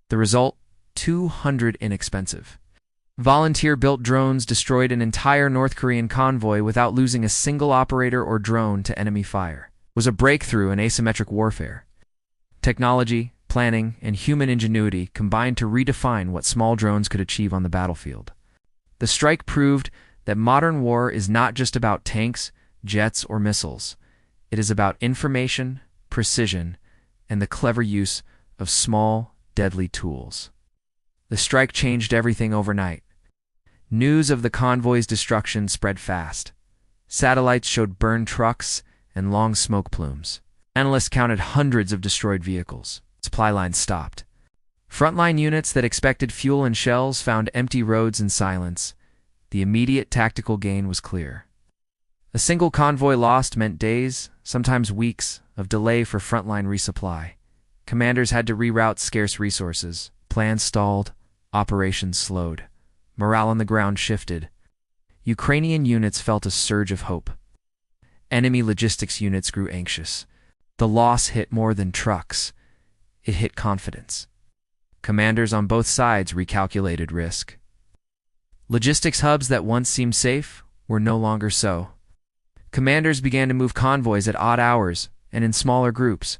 The result? 200 inexpensive. Volunteer-built drones destroyed an entire North Korean convoy without losing a single operator or drone to enemy fire. It was a breakthrough in asymmetric warfare. Technology, planning, and human ingenuity combined to redefine what small drones could achieve on the battlefield. The strike proved that modern war is not just about tanks, jets, or missiles. It is about information, precision, and the clever use of small, deadly tools. The strike changed everything overnight. News of the convoy's destruction spread fast. Satellites showed burned trucks and long smoke plumes. Analysts counted hundreds of destroyed vehicles. Supply lines stopped. Frontline units that expected fuel and shells found empty roads and silence. The immediate tactical gain was clear. A single convoy lost meant days, sometimes weeks, of delay for frontline resupply. Commanders had to reroute scarce resources. Plans stalled. Operations slowed. Morale on the ground shifted. Ukrainian units felt a surge of hope. Enemy logistics units grew anxious. The loss hit more than trucks. It hit confidence. Commanders on both sides recalculated risk. Logistics hubs that once seemed safe were no longer so. Commanders began to move convoys at odd hours and in smaller groups.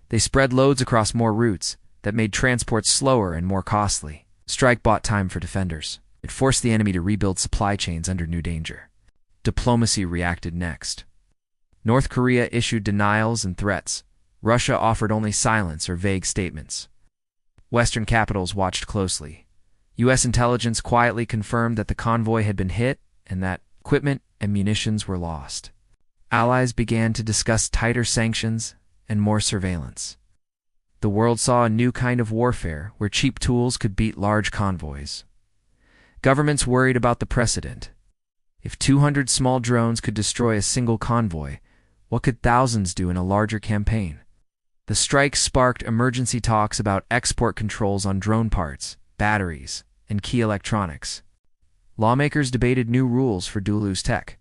They spread loads across more routes that made transport slower and more costly. Strike bought time for defenders. It forced the enemy to rebuild supply chains under new danger. Diplomacy reacted next. North Korea issued denials and threats. Russia offered only silence or vague statements. Western capitals watched closely. U.S. intelligence quietly confirmed that the convoy had been hit and that equipment and munitions were lost. Allies began to discuss tighter sanctions and more surveillance. The world saw a new kind of warfare where cheap tools could beat large convoys. Governments worried about the precedent. If 200 small drones could destroy a single convoy, what could thousands do in a larger campaign? The strike sparked emergency talks about export controls on drone parts, batteries, and key electronics. Lawmakers debated new rules for dual-use tech.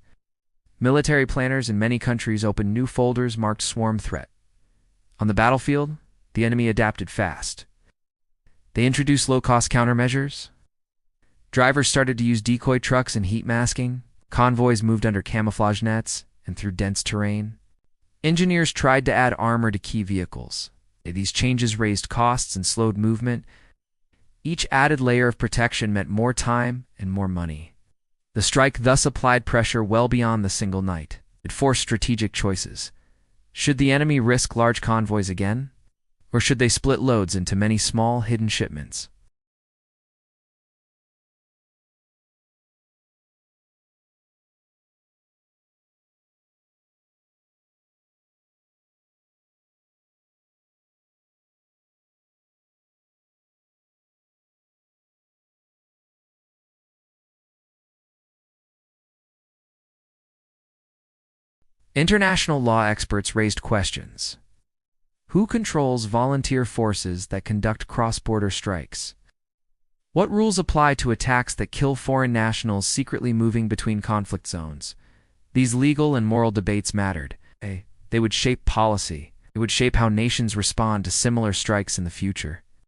Military planners in many countries opened new folders marked swarm threat. On the battlefield, the enemy adapted fast. They introduced low-cost countermeasures. Drivers started to use decoy trucks and heat masking. Convoys moved under camouflage nets and through dense terrain. Engineers tried to add armor to key vehicles. These changes raised costs and slowed movement. Each added layer of protection meant more time and more money. The strike thus applied pressure well beyond the single night. It forced strategic choices. Should the enemy risk large convoys again? Or should they split loads into many small, hidden shipments? International law experts raised questions. Who controls volunteer forces that conduct cross-border strikes? What rules apply to attacks that kill foreign nationals secretly moving between conflict zones? These legal and moral debates mattered. They would shape policy. It would shape how nations respond to similar strikes in the future.